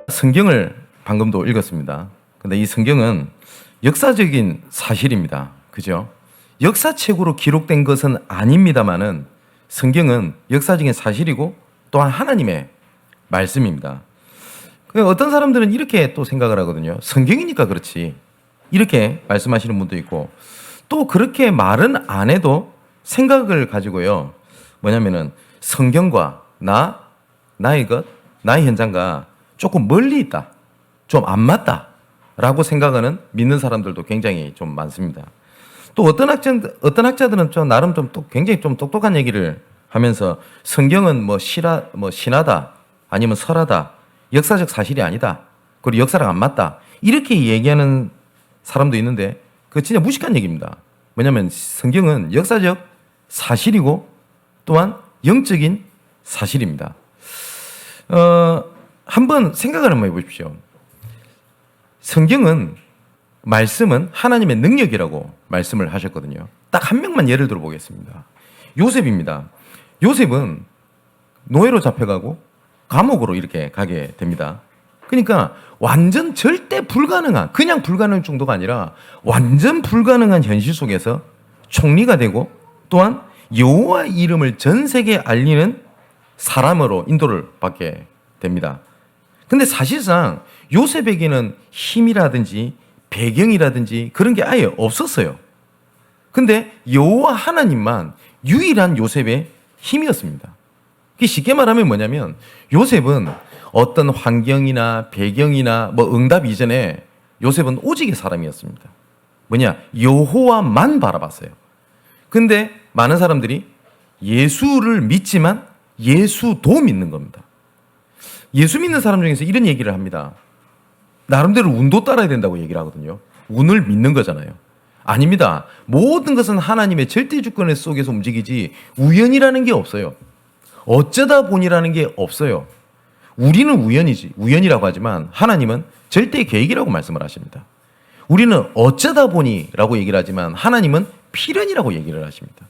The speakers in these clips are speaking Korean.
성경을 방금도 읽었습니다. 근데 이 성경은 역사적인 사실입니다. 그죠? 역사책으로 기록된 것은 아닙니다만은 성경은 역사적인 사실이고 또한 하나님의 말씀입니다. 어떤 사람들은 이렇게 또 생각을 하거든요. 성경이니까 그렇지. 이렇게 말씀하시는 분도 있고, 또 그렇게 말은 안 해도 생각을 가지고요. 뭐냐면은 성경과 나의 것, 나의 현장과 조금 멀리 있다. 좀 안 맞다. 라고 생각하는 믿는 사람들도 굉장히 좀 많습니다. 또 어떤 학자들은 좀 나름 좀 또 굉장히 좀 똑똑한 얘기를 하면서 성경은 뭐 신하다, 아니면 설하다, 역사적 사실이 아니다, 그리고 역사랑 안 맞다, 이렇게 얘기하는 사람도 있는데 그거 진짜 무식한 얘기입니다. 왜냐하면 성경은 역사적 사실이고 또한 영적인 사실입니다. 한번 생각을 한번 해보십시오. 성경은 말씀은 하나님의 능력이라고 말씀을 하셨거든요. 딱 한 명만 예를 들어 보겠습니다. 요셉입니다. 요셉은 노예로 잡혀가고 감옥으로 이렇게 가게 됩니다. 그러니까 완전 절대 불가능한, 그냥 불가능한 정도가 아니라 완전 불가능한 현실 속에서 총리가 되고 또한 여호와 이름을 전 세계에 알리는 사람으로 인도를 받게 됩니다. 근데 사실상 요셉에게는 힘이라든지 배경이라든지 그런 게 아예 없었어요. 근데 여호와 하나님만 유일한 요셉의 힘이었습니다. 쉽게 말하면 뭐냐면 요셉은 어떤 환경이나 배경이나 뭐 응답 이전에 요셉은 오직의 사람이었습니다. 뭐냐? 여호와만 바라봤어요. 근데 많은 사람들이 예수를 믿지만 예수도 믿는 겁니다. 예수 믿는 사람 중에서 이런 얘기를 합니다. 나름대로 운도 따라야 된다고 얘기를 하거든요. 운을 믿는 거잖아요. 아닙니다. 모든 것은 하나님의 절대 주권 속에서 움직이지 우연이라는 게 없어요. 어쩌다 보니라는 게 없어요. 우리는 우연이라고 하지만 하나님은 절대 계획이라고 말씀을 하십니다. 우리는 어쩌다 보니라고 얘기를 하지만 하나님은 필연이라고 얘기를 하십니다.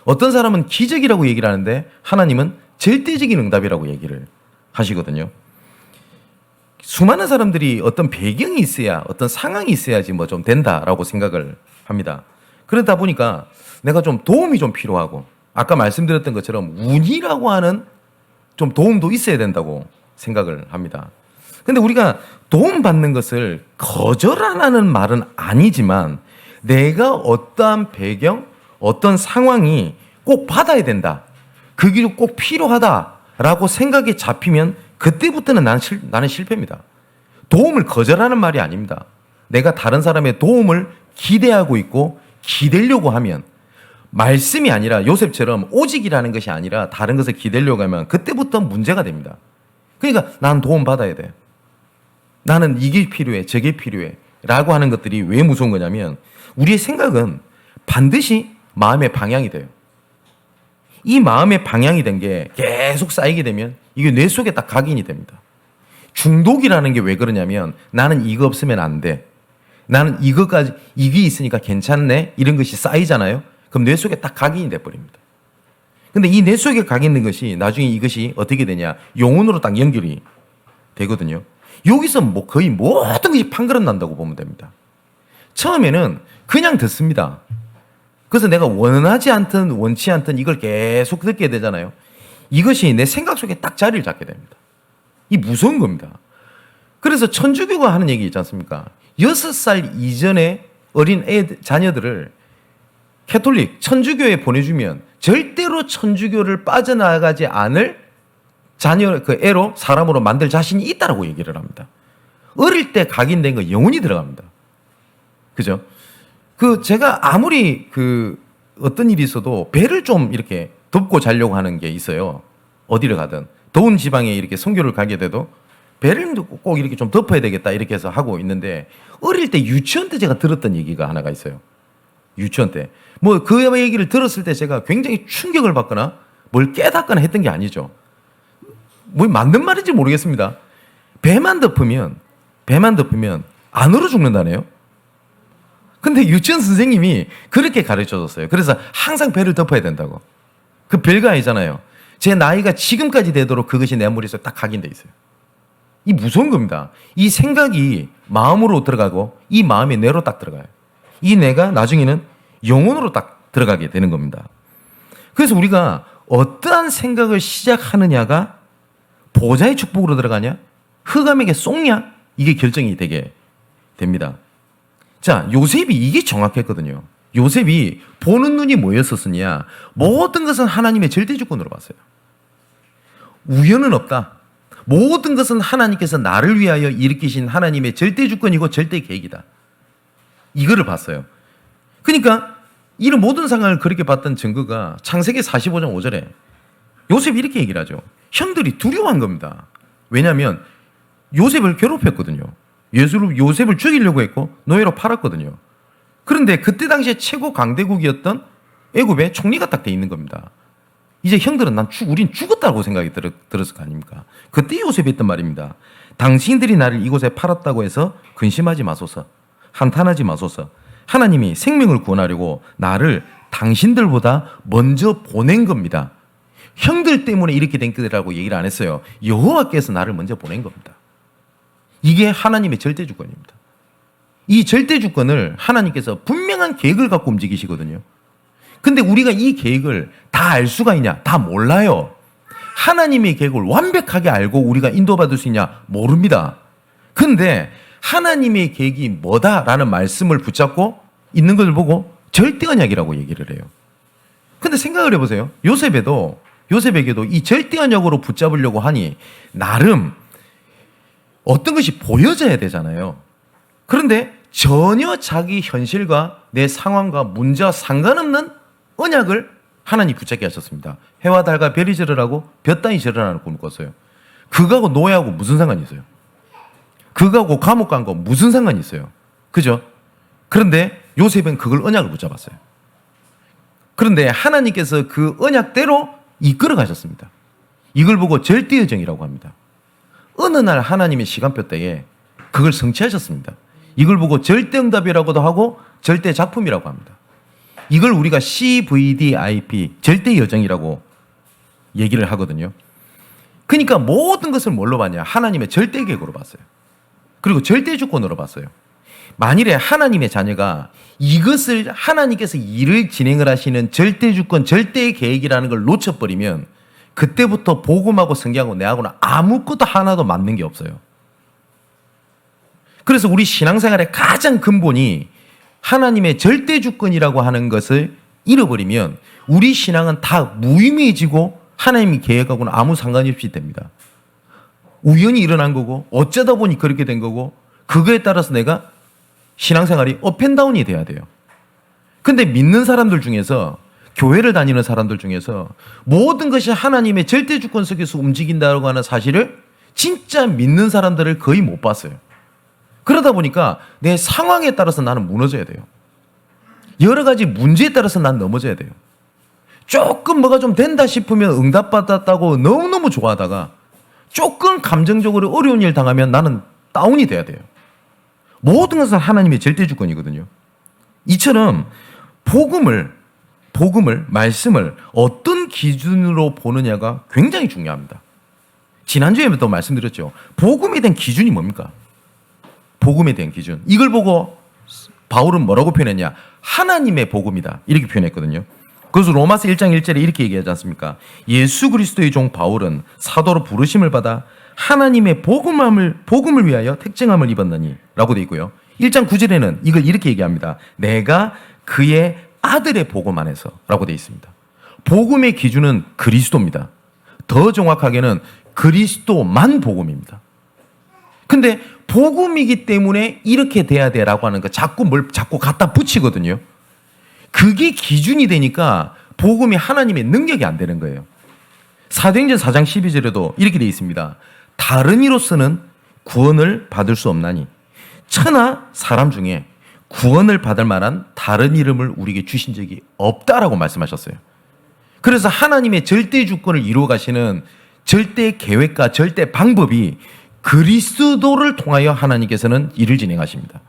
어떤 사람은 기적이라고 얘기를 하는데 하나님은 절대적인 응답이라고 얘기를 하시거든요. 수많은 사람들이 어떤 배경이 있어야, 어떤 상황이 있어야지 뭐 좀 된다라고 생각을 합니다. 그러다 보니까 내가 좀 도움이 좀 필요하고, 아까 말씀드렸던 것처럼 운이라고 하는 좀 도움도 있어야 된다고 생각을 합니다. 근데 우리가 도움받는 것을 거절하라는 말은 아니지만 내가 어떠한 배경, 어떤 상황이 꼭 받아야 된다, 그게 꼭 필요하다라고 생각이 잡히면 그때부터는 나는 실패입니다. 도움을 거절하는 말이 아닙니다. 내가 다른 사람의 도움을 기대하고 있고 기대려고 하면, 말씀이 아니라 요셉처럼 오직이라는 것이 아니라 다른 것을 기대려고 하면 그때부터 문제가 됩니다. 그러니까 난 도움 받아야 돼. 나는 이게 필요해, 저게 필요해 라고 하는 것들이 왜 무서운 거냐면 우리의 생각은 반드시 마음의 방향이 돼요. 이 마음의 방향이 된 게 계속 쌓이게 되면 이게 뇌 속에 딱 각인이 됩니다. 중독이라는 게 왜 그러냐면 나는 이거 없으면 안 돼, 나는 이게 있으니까 괜찮네, 이런 것이 쌓이잖아요. 그럼 뇌 속에 딱 각인이 돼버립니다. 근데 이 뇌 속에 각인된 것이 나중에 이것이 어떻게 되냐, 영혼으로 딱 연결이 되거든요. 여기서 뭐 거의 모든 것이 판가름 난다고 보면 됩니다. 처음에는 그냥 듣습니다. 그래서 내가 원하지 않든 원치 않든 이걸 계속 듣게 되잖아요. 이것이 내 생각 속에 딱 자리를 잡게 됩니다. 이 무서운 겁니다. 그래서 천주교가 하는 얘기 있지 않습니까? 6살 이전에 어린 자녀들을 캐톨릭, 천주교에 보내주면 절대로 천주교를 빠져나가지 않을 애로, 사람으로 만들 자신이 있다라고 얘기를 합니다. 어릴 때 각인된 거 영혼이 들어갑니다. 그죠? 제가 아무리 어떤 일이 있어도 배를 좀 이렇게 덮고 자려고 하는 게 있어요. 어디를 가든. 더운 지방에 이렇게 선교를 가게 돼도 배를 꼭 이렇게 좀 덮어야 되겠다 이렇게 해서 하고 있는데, 어릴 때 유치원 때 제가 들었던 얘기가 하나가 있어요. 유치원 때. 그 얘기를 들었을 때 제가 굉장히 충격을 받거나 뭘 깨닫거나 했던 게 아니죠. 맞는 말인지 모르겠습니다. 배만 덮으면 안 얼어 죽는다네요. 근데 유치원 선생님이 그렇게 가르쳐 줬어요. 그래서 항상 배를 덮어야 된다고. 그 별거 아니잖아요. 제 나이가 지금까지 되도록 그것이 내 머릿속에 딱 각인돼 있어요. 이 무서운 겁니다. 이 생각이 마음으로 들어가고 이 마음이 뇌로 딱 들어가요. 이 뇌가 나중에는 영혼으로 딱 들어가게 되는 겁니다. 그래서 우리가 어떠한 생각을 시작하느냐가 보좌의 축복으로 들어가냐, 흑암에게 쏙냐, 이게 결정이 되게 됩니다. 자, 요셉이 이게 정확했거든요. 요셉이 보는 눈이 뭐였었느냐, 모든 것은 하나님의 절대 주권으로 봤어요. 우연은 없다. 모든 것은 하나님께서 나를 위하여 일으키신 하나님의 절대 주권이고 절대 계획이다. 이거를 봤어요. 그러니까 이런 모든 상황을 그렇게 봤던 증거가 창세기 45장 5절에 요셉이 이렇게 얘기를 하죠. 형들이 두려워한 겁니다. 왜냐하면 요셉을 괴롭혔거든요. 요셉을 죽이려고 했고 노예로 팔았거든요. 그런데 그때 당시에 최고 강대국이었던 애굽의 총리가 딱 돼 있는 겁니다. 이제 형들은 우린 죽었다고 생각이 들었을 거 아닙니까? 그때 요셉이 했던 말입니다. 당신들이 나를 이곳에 팔았다고 해서 근심하지 마소서. 한탄하지 마소서. 하나님이 생명을 구원하려고 나를 당신들보다 먼저 보낸 겁니다. 형들 때문에 이렇게 된 거라고 얘기를 안 했어요. 여호와께서 나를 먼저 보낸 겁니다. 이게 하나님의 절대 주권입니다. 이 절대 주권을 하나님께서 분명한 계획을 갖고 움직이시거든요. 근데 우리가 이 계획을 다 알 수가 있냐? 다 몰라요. 하나님의 계획을 완벽하게 알고 우리가 인도받을 수 있냐? 모릅니다. 근데 하나님의 계획이 뭐다라는 말씀을 붙잡고 있는 것을 보고 절대 언약이라고 얘기를 해요. 근데 생각을 해보세요. 요셉에게도 이 절대 언약으로 붙잡으려고 하니 나름 어떤 것이 보여져야 되잖아요. 그런데 전혀 자기 현실과 내 상황과 문제와 상관없는 언약을 하나님 붙잡게 하셨습니다. 해와 달과 별이 절으라고 볕 따위 절으라는 꿈을 꿨어요. 그거하고 노예하고 무슨 상관이 있어요? 그거하고 감옥 간 거 무슨 상관이 있어요? 그죠? 그런데 요셉은 그걸 언약을 붙잡았어요. 그런데 하나님께서 그 언약대로 이끌어 가셨습니다. 이걸 보고 절대여정이라고 합니다. 어느 날 하나님의 시간표 때에 그걸 성취하셨습니다. 이걸 보고 절대응답이라고도 하고 절대작품이라고 합니다. 이걸 우리가 CVDIP, 절대여정이라고 얘기를 하거든요. 그러니까 모든 것을 뭘로 봤냐? 하나님의 절대계획으로 봤어요. 그리고 절대주권으로 봤어요. 만일에 하나님의 자녀가 이것을 하나님께서 일을 진행을 하시는 절대주권, 절대계획이라는 걸 놓쳐버리면 그때부터 복음하고 성경하고 내하고는 아무것도 하나도 맞는 게 없어요. 그래서 우리 신앙생활의 가장 근본이 하나님의 절대주권이라고 하는 것을 잃어버리면 우리 신앙은 다 무의미해지고 하나님이 계획하고는 아무 상관이 없이 됩니다. 우연히 일어난 거고 어쩌다 보니 그렇게 된 거고 그거에 따라서 내가 신앙생활이 업앤다운이 돼야 돼요. 근데 믿는 사람들 중에서 교회를 다니는 사람들 중에서 모든 것이 하나님의 절대주권 속에서 움직인다고 하는 사실을 진짜 믿는 사람들을 거의 못 봤어요. 그러다 보니까 내 상황에 따라서 나는 무너져야 돼요. 여러 가지 문제에 따라서 난 넘어져야 돼요. 조금 뭐가 좀 된다 싶으면 응답받았다고 너무너무 좋아하다가 조금 감정적으로 어려운 일 당하면 나는 다운이 돼야 돼요. 모든 것은 하나님의 절대주권이거든요. 이처럼 말씀을 어떤 기준으로 보느냐가 굉장히 중요합니다. 지난주에도 말씀드렸죠. 복음에 대한 기준이 뭡니까? 복음에 대한 기준. 이걸 보고 바울은 뭐라고 표현했냐? 하나님의 복음이다. 이렇게 표현했거든요. 그래서 로마서 1장 1절에 이렇게 얘기하지 않습니까? 예수 그리스도의 종 바울은 사도로 부르심을 받아 하나님의 복음을 위하여 택정함을 입었느니 라고 되어 있고요. 1장 9절에는 이걸 이렇게 얘기합니다. 내가 그의 아들의 복음 안에서 라고 되어 있습니다. 복음의 기준은 그리스도입니다. 더 정확하게는 그리스도만 복음입니다. 근데 복음이기 때문에 이렇게 돼야 돼라고 하는 거 자꾸 갖다 붙이거든요. 그게 기준이 되니까 복음이 하나님의 능력이 안 되는 거예요. 사도행전 4장 12절에도 이렇게 되어 있습니다. 다른 이로서는 구원을 받을 수 없나니 천하 사람 중에 구원을 받을 만한 다른 이름을 우리에게 주신 적이 없다라고 말씀하셨어요. 그래서 하나님의 절대 주권을 이루어 가시는 절대 계획과 절대 방법이 그리스도를 통하여 하나님께서는 일을 진행하십니다.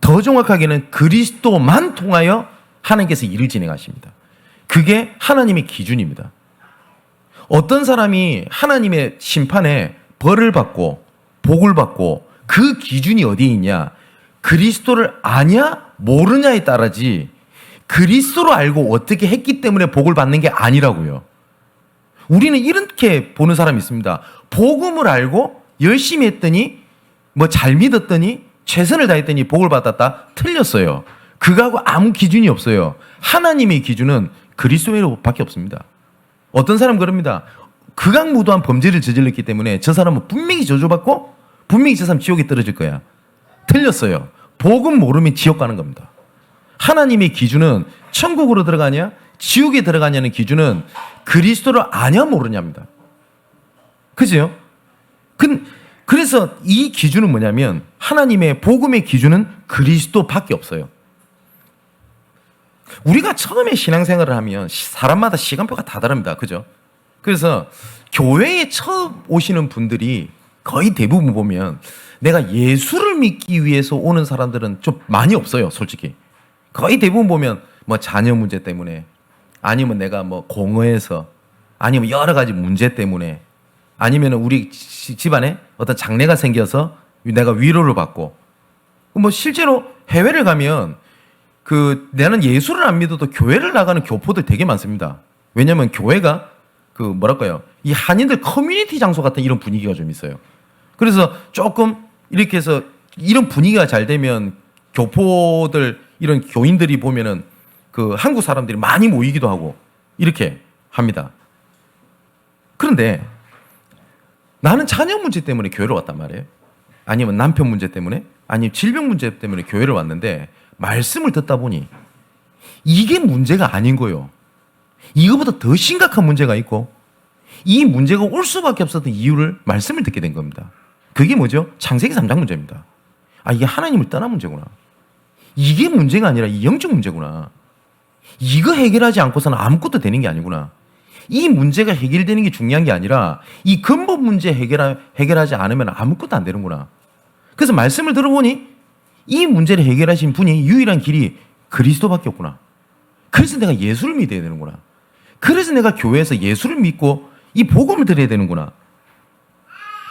더 정확하게는 그리스도만 통하여 하나님께서 일을 진행하십니다. 그게 하나님의 기준입니다. 어떤 사람이 하나님의 심판에 벌을 받고 복을 받고 그 기준이 어디에 있냐? 그리스도를 아냐 모르냐에 따라지 그리스도로 알고 어떻게 했기 때문에 복을 받는 게 아니라고요. 우리는 이렇게 보는 사람이 있습니다. 복음을 알고 열심히 했더니 뭐 잘 믿었더니 최선을 다했더니 복을 받았다. 틀렸어요. 그거하고 아무 기준이 없어요. 하나님의 기준은 그리스도로밖에 없습니다. 어떤 사람 그럽니다. 극악무도한 범죄를 저질렀기 때문에 저 사람은 분명히 저주받고 분명히 저 사람 지옥에 떨어질 거야. 틀렸어요. 복음 모르면 지옥 가는 겁니다. 하나님의 기준은 천국으로 들어가냐 지옥에 들어가냐는 기준은 그리스도를 아냐 모르냐입니다. 그죠? 그래서 이 기준은 뭐냐면 하나님의 복음의 기준은 그리스도밖에 없어요. 우리가 처음에 신앙생활을 하면 사람마다 시간표가 다 다릅니다. 그죠? 그래서 교회에 처음 오시는 분들이 거의 대부분 보면 내가 예수를 믿기 위해서 오는 사람들은 좀 많이 없어요. 솔직히. 거의 대부분 보면 뭐 자녀 문제 때문에 아니면 내가 뭐 공허해서 아니면 여러 가지 문제 때문에 아니면 우리 집안에 어떤 장래가 생겨서 내가 위로를 받고 뭐 실제로 해외를 가면 나는 예수를 안 믿어도 교회를 나가는 교포들 되게 많습니다. 왜냐면 교회가 이 한인들 커뮤니티 장소 같은 이런 분위기가 좀 있어요. 그래서 조금 이렇게 해서 이런 분위기가 잘 되면 교포들 이런 교인들이 보면은 한국 사람들이 많이 모이기도 하고 이렇게 합니다. 그런데 나는 자녀 문제 때문에 교회를 왔단 말이에요. 아니면 남편 문제 때문에 아니면 질병 문제 때문에 교회를 왔는데 말씀을 듣다 보니 이게 문제가 아닌 거예요. 이거보다 더 심각한 문제가 있고 이 문제가 올 수밖에 없었던 이유를 말씀을 듣게 된 겁니다. 그게 뭐죠? 창세기 3장 문제입니다. 이게 하나님을 떠난 문제구나. 이게 문제가 아니라 이 영적 문제구나. 이거 해결하지 않고서는 아무것도 되는 게 아니구나. 이 문제가 해결되는 게 중요한 게 아니라 이 근본 문제 해결하지 않으면 아무것도 안 되는구나. 그래서 말씀을 들어보니 이 문제를 해결하신 분이 유일한 길이 그리스도밖에 없구나. 그래서 내가 예수를 믿어야 되는구나. 그래서 내가 교회에서 예수를 믿고 이 복음을 드려야 되는구나.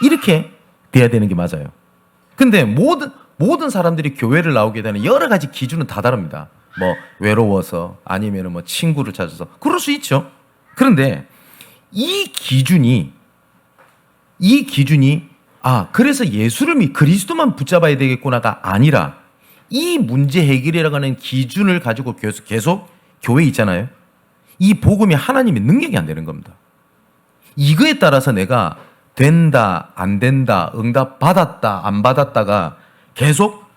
이렇게 돼야 되는 게 맞아요. 근데 모든 사람들이 교회를 나오게 되는 여러 가지 기준은 다 다릅니다. 뭐 외로워서 아니면 뭐 친구를 찾아서 그럴 수 있죠. 그런데 이 기준이 그래서 예수를 그리스도만 붙잡아야 되겠구나가 아니라 이 문제 해결이라고 하는 기준을 가지고 계속 교회에 있잖아요. 이 복음이 하나님의 능력이 안 되는 겁니다. 이거에 따라서 내가 된다, 안 된다, 응답 받았다, 안 받았다가 계속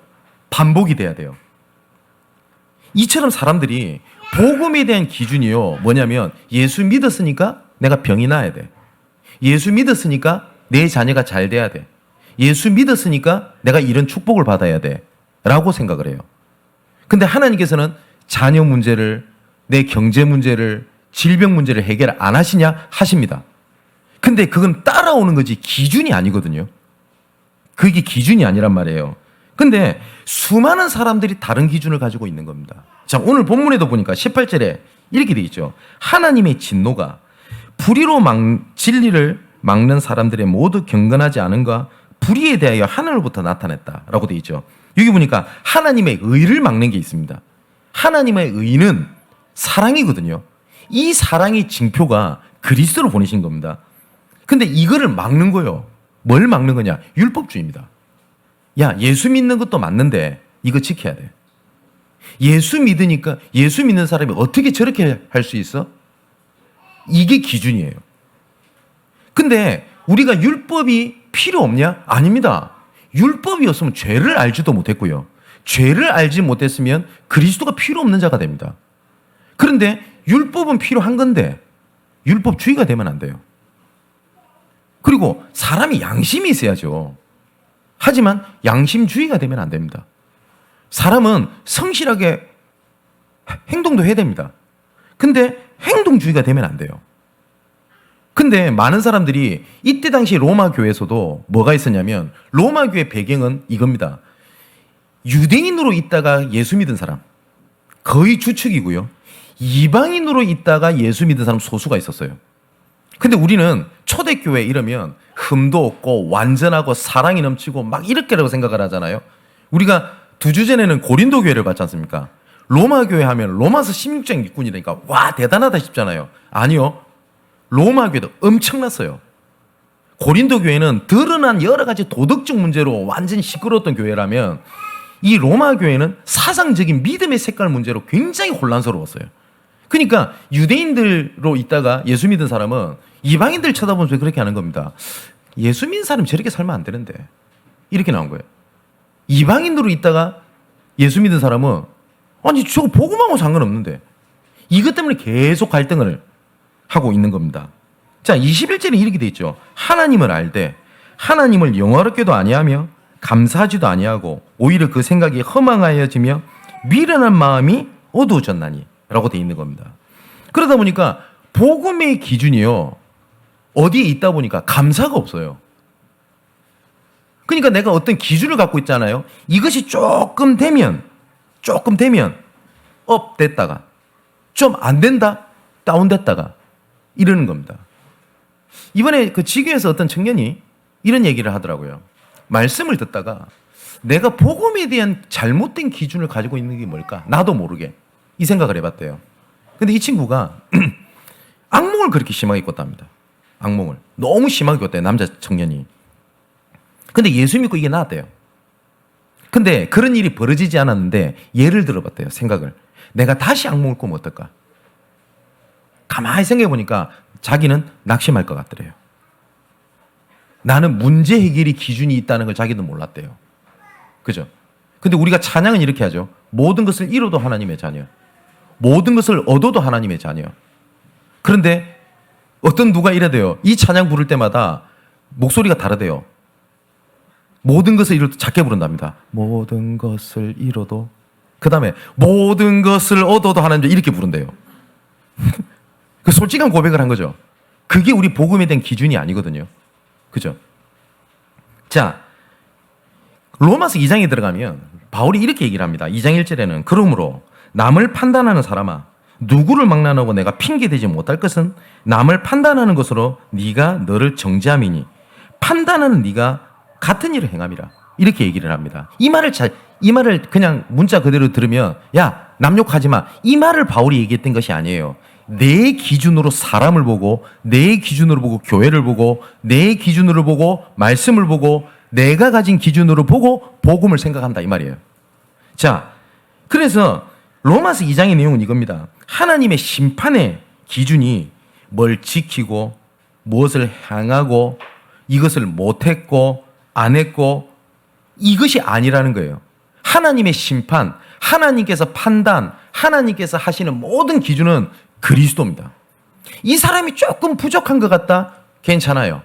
반복이 돼야 돼요. 이처럼 사람들이 복음에 대한 기준이요. 뭐냐면 예수 믿었으니까 내가 병이 나야 돼. 예수 믿었으니까 내 자녀가 잘 돼야 돼. 예수 믿었으니까 내가 이런 축복을 받아야 돼. 라고 생각을 해요. 근데 하나님께서는 자녀 문제를, 내 경제 문제를, 질병 문제를 해결 안 하시냐? 하십니다. 근데 그건 따라오는 거지 기준이 아니거든요. 그게 기준이 아니란 말이에요. 근데 수많은 사람들이 다른 기준을 가지고 있는 겁니다. 자, 오늘 본문에도 보니까 18절에 이렇게 돼 있죠. 하나님의 진노가 불의로 진리를 막는 사람들의 모두 경건하지 않은가 불의에 대하여 하늘로부터 나타났다라고 돼 있죠. 여기 보니까 하나님의 의를 막는 게 있습니다. 하나님의 의는 사랑이거든요. 이 사랑의 징표가 그리스도로 보내신 겁니다. 근데 이거를 막는 거예요. 뭘 막는 거냐? 율법주의입니다. 야, 예수 믿는 것도 맞는데 이거 지켜야 돼. 예수 믿으니까 예수 믿는 사람이 어떻게 저렇게 할 수 있어? 이게 기준이에요. 근데 우리가 율법이 필요 없냐? 아닙니다. 율법이 없으면 죄를 알지도 못했고요. 죄를 알지 못했으면 그리스도가 필요 없는 자가 됩니다. 그런데 율법은 필요한 건데 율법주의가 되면 안 돼요. 그리고 사람이 양심이 있어야죠. 하지만 양심주의가 되면 안 됩니다. 사람은 성실하게 행동도 해야 됩니다. 근데 행동주의가 되면 안 돼요. 근데 많은 사람들이 이때 당시 로마 교회에서도 뭐가 있었냐면 로마 교회 배경은 이겁니다. 유대인으로 있다가 예수 믿은 사람 거의 주축이고요. 이방인으로 있다가 예수 믿은 사람 소수가 있었어요. 근데 우리는 초대교회 이러면 흠도 없고 완전하고 사랑이 넘치고 막 이렇게라고 생각을 하잖아요. 우리가 2주 전에는 고린도 교회를 봤지 않습니까? 로마 교회 하면 로마서 16장 일꾼이니까 와 대단하다 싶잖아요. 아니요. 로마 교회도 엄청났어요. 고린도 교회는 드러난 여러 가지 도덕적 문제로 완전히 시끄러웠던 교회라면 이 로마 교회는 사상적인 믿음의 색깔 문제로 굉장히 혼란스러웠어요. 그러니까 유대인들로 있다가 예수 믿은 사람은 이방인들 쳐다보면서 그렇게 하는 겁니다. 예수 믿는 사람이 저렇게 살면 안 되는데 이렇게 나온 거예요. 이방인으로 있다가 예수 믿은 사람은 아니 저거 복음하고 상관없는데 이것 때문에 계속 갈등을 하고 있는 겁니다. 자, 21절에 이렇게 돼 있죠. 하나님을 알되 하나님을 영화롭게도 아니하며 감사하지도 아니하고 오히려 그 생각이 허망하여지며 미련한 마음이 어두워졌나니 라고 돼 있는 겁니다. 그러다 보니까 복음의 기준이요. 어디에 있다 보니까 감사가 없어요. 그러니까 내가 어떤 기준을 갖고 있잖아요. 이것이 조금 되면 업 됐다가 좀 안 된다 다운 됐다가 이러는 겁니다. 이번에 그 지교에서 어떤 청년이 이런 얘기를 하더라고요. 말씀을 듣다가 내가 복음에 대한 잘못된 기준을 가지고 있는 게 뭘까? 나도 모르게 이 생각을 해봤대요. 근데 이 친구가 악몽을 그렇게 심하게 꿨답니다. 악몽을 너무 심하게 꿨대요. 남자 청년이. 근데 예수 믿고 이게 나았대요. 근데 그런 일이 벌어지지 않았는데 예를 들어봤대요. 생각을. 내가 다시 악몽을 꾸면 어떨까? 가만히 생각해보니까 자기는 낙심할 것 같더래요. 나는 문제 해결이 기준이 있다는 걸 자기도 몰랐대요. 그죠? 근데 우리가 찬양은 이렇게 하죠. 모든 것을 잃어도 하나님의 자녀. 모든 것을 얻어도 하나님의 자녀. 그런데 어떤 누가 이래대요. 이 찬양 부를 때마다 목소리가 다르대요. 모든 것을 잃어도 작게 부른답니다. 모든 것을 잃어도 그 다음에 모든 것을 얻어도 하나님 이렇게 부른대요. 그 솔직한 고백을 한 거죠. 그게 우리 복음에 대한 기준이 아니거든요. 그죠? 자, 로마서 2장에 들어가면 바울이 이렇게 얘기를 합니다. 2장 1절에는 그러므로 남을 판단하는 사람아 누구를 막론하고 내가 핑계대지 못할 것은 남을 판단하는 것으로 네가 너를 정죄함이니 판단하는 네가 같은 일을 행함이라. 이렇게 얘기를 합니다. 이 말을 그냥 문자 그대로 들으면 야, 남 욕하지 마. 이 말을 바울이 얘기했던 것이 아니에요. 내 기준으로 사람을 보고 내 기준으로 보고 교회를 보고 내 기준으로 보고 말씀을 보고 내가 가진 기준으로 보고 복음을 생각한다 이 말이에요. 자, 그래서 로마서 2장의 내용은 이겁니다. 하나님의 심판의 기준이 뭘 지키고 무엇을 향하고 이것을 못했고 안 했고 이것이 아니라는 거예요. 하나님의 심판, 하나님께서 판단, 하나님께서 하시는 모든 기준은 그리스도입니다. 이 사람이 조금 부족한 것 같다? 괜찮아요.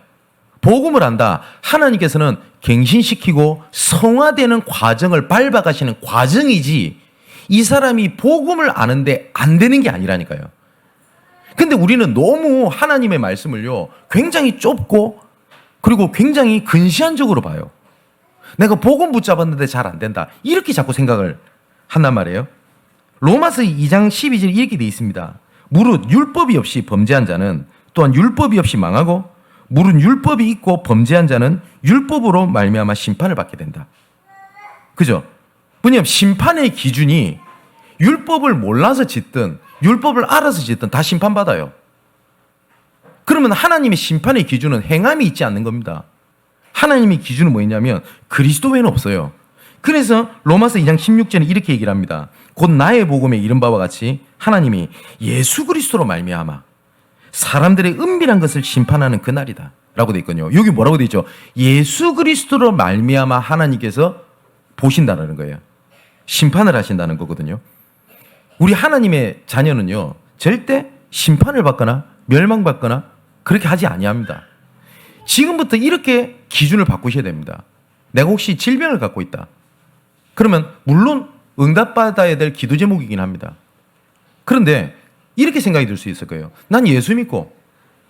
복음을 안다. 하나님께서는 갱신시키고 성화되는 과정을 밟아가시는 과정이지 이 사람이 복음을 아는데 안 되는 게 아니라니까요. 근데 우리는 너무 하나님의 말씀을요 굉장히 좁고 그리고 굉장히 근시안적으로 봐요. 내가 복음 붙잡았는데 잘 안 된다. 이렇게 자꾸 생각을 한단 말이에요. 로마서 2장 12절 이렇게 돼 있습니다. 무릇 율법이 없이 범죄한 자는 또한 율법이 없이 망하고 무릇 율법이 있고 범죄한 자는 율법으로 말미암아 심판을 받게 된다. 그죠? 왜냐하면 심판의 기준이 율법을 몰라서 짓든 율법을 알아서 짓든 다 심판받아요. 그러면 하나님의 심판의 기준은 행함이 있지 않는 겁니다. 하나님의 기준은 뭐냐면 그리스도 외에는 없어요. 그래서 로마서 2장 16절에 이렇게 얘기를 합니다. 곧 나의 복음에 이른 바와 같이 하나님이 예수 그리스도로 말미암아 사람들의 은밀한 것을 심판하는 그날이다 라고 돼 있거든요. 여기 뭐라고 돼 있죠? 예수 그리스도로 말미암아 하나님께서 보신다는 거예요. 심판을 하신다는 거거든요. 우리 하나님의 자녀는요 절대 심판을 받거나 멸망받거나 그렇게 하지 아니합니다. 지금부터 이렇게 기준을 바꾸셔야 됩니다. 내가 혹시 질병을 갖고 있다. 그러면 물론 응답받아야 될 기도 제목이긴 합니다. 그런데 이렇게 생각이 들 수 있을 거예요. 난 예수 믿고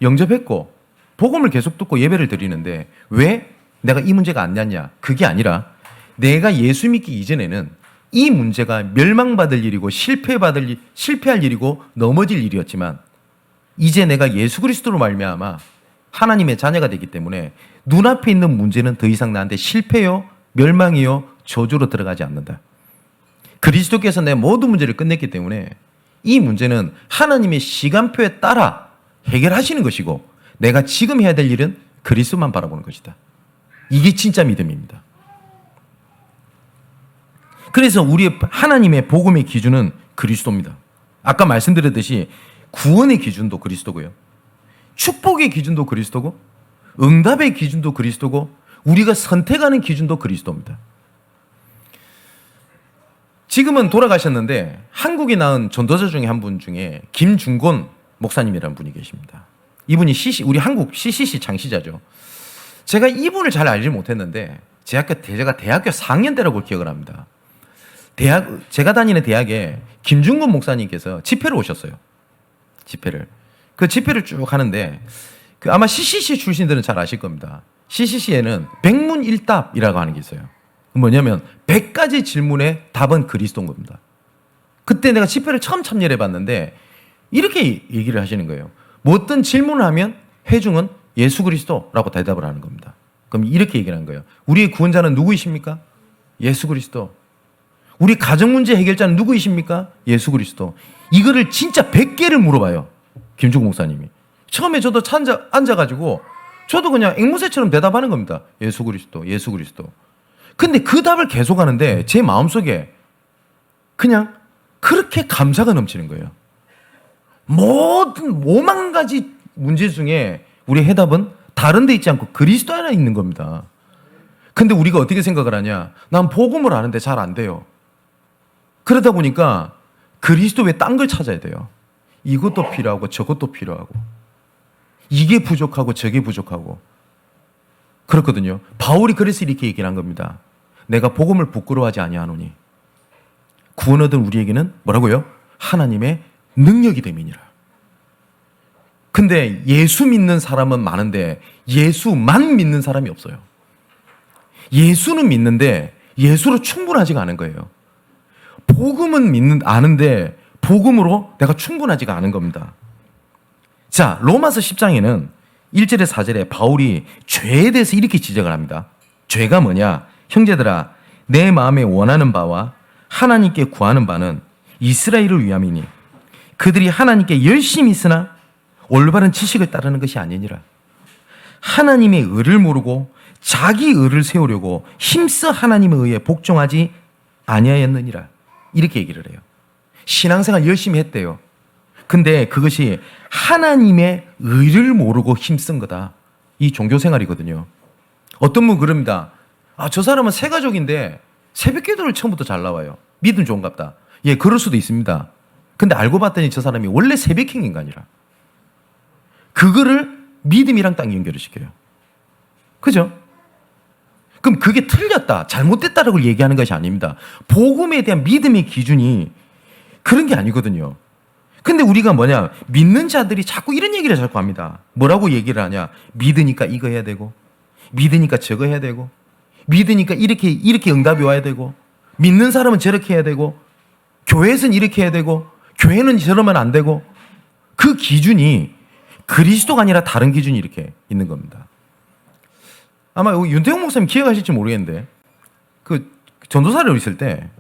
영접했고 복음을 계속 듣고 예배를 드리는데 왜 내가 이 문제가 안 낫냐? 그게 아니라 내가 예수 믿기 이전에는 이 문제가 멸망받을 일이고 실패할 일이고 넘어질 일이었지만 이제 내가 예수 그리스도로 말미암아 하나님의 자녀가 되기 때문에 눈앞에 있는 문제는 더 이상 나한테 실패요, 멸망이요, 저주로 들어가지 않는다. 그리스도께서 내 모든 문제를 끝냈기 때문에 이 문제는 하나님의 시간표에 따라 해결하시는 것이고 내가 지금 해야 될 일은 그리스도만 바라보는 것이다. 이게 진짜 믿음입니다. 그래서 우리의 하나님의 복음의 기준은 그리스도입니다. 아까 말씀드렸듯이 구원의 기준도 그리스도고요. 축복의 기준도 그리스도고 응답의 기준도 그리스도고 우리가 선택하는 기준도 그리스도입니다. 지금은 돌아가셨는데 한국에 낳은 전도자 중에 한 분 중에 김중곤 목사님이라는 분이 계십니다. 이분이 우리 한국 CCC 창시자죠. 제가 이분을 잘 알지 못했는데 제가 대학교 4학년 때라고 기억을 합니다. 제가 다니는 대학에 김중곤 목사님께서 집회를 오셨어요. 집회를. 그 집회를 쭉 하는데 아마 CCC 출신들은 잘 아실 겁니다. CCC에는 백문일답이라고 하는 게 있어요. 뭐냐면 100가지 질문의 답은 그리스도인 겁니다. 그때 내가 집회를 처음 참여를 해봤는데 이렇게 얘기를 하시는 거예요. 뭐 어떤 질문을 하면 회중은 예수 그리스도라고 대답을 하는 겁니다. 그럼 이렇게 얘기를 하는 거예요. 우리의 구원자는 누구이십니까? 예수 그리스도. 우리 가정 문제 해결자는 누구이십니까? 예수 그리스도. 이거를 진짜 100개를 물어봐요. 김중곤 목사님이. 처음에 저도 앉아가지고 저도 그냥 앵무새처럼 대답하는 겁니다. 예수 그리스도, 예수 그리스도. 근데 그 답을 계속하는데 제 마음속에 그냥 그렇게 감사가 넘치는 거예요. 모든 5만 가지 문제 중에 우리 해답은 다른 데 있지 않고 그리스도 안에 있는 겁니다. 근데 우리가 어떻게 생각을 하냐? 난 복음을 아는데 잘 안 돼요. 그러다 보니까 그리스도 외에 딴 걸 찾아야 돼요. 이것도 필요하고 저것도 필요하고 이게 부족하고 저게 부족하고 그렇거든요. 바울이 그래서 이렇게 얘기를 한 겁니다. 내가 복음을 부끄러워하지 아니하노니 구원 얻은 우리에게는 뭐라고요? 하나님의 능력이 됨이니라. 근데 예수 믿는 사람은 많은데 예수만 믿는 사람이 없어요. 예수는 믿는데 예수로 충분하지가 않은 거예요. 복음은 아는데 복음으로 내가 충분하지가 않은 겁니다. 자, 로마서 10장에는 1절에 4절에 바울이 죄에 대해서 이렇게 지적을 합니다. 죄가 뭐냐? 형제들아, 내 마음에 원하는 바와 하나님께 구하는 바는 이스라엘을 위함이니 그들이 하나님께 열심히 있으나 올바른 지식을 따르는 것이 아니니라. 하나님의 의를 모르고 자기 의를 세우려고 힘써 하나님의 의에 복종하지 아니하였느니라. 이렇게 얘기를 해요. 신앙생활 열심히 했대요. 근데 그것이 하나님의 의를 모르고 힘쓴 거다. 이 종교생활이거든요. 어떤 분은 그럽니다. 저 사람은 새 가족인데 새벽 기도를 처음부터 잘 나와요. 믿음 좋은갑다. 예, 그럴 수도 있습니다. 근데 알고 봤더니 저 사람이 원래 새벽행 인간이라. 그거를 믿음이랑 딱 연결을 시켜요. 그죠? 그럼 그게 틀렸다, 잘못됐다라고 얘기하는 것이 아닙니다. 복음에 대한 믿음의 기준이 그런 게 아니거든요. 근데 우리가 뭐냐, 믿는 자들이 자꾸 이런 얘기를 자꾸 합니다. 뭐라고 얘기를 하냐? 믿으니까 이거 해야 되고, 믿으니까 저거 해야 되고, 믿으니까 이렇게 응답이 와야 되고, 믿는 사람은 저렇게 해야 되고, 교회에서는 이렇게 해야 되고, 교회는 저러면 안 되고, 그 기준이 그리스도가 아니라 다른 기준이 이렇게 있는 겁니다. 아마 윤태용 목사님 기억하실지 모르겠는데, 그 전도사를 있을 때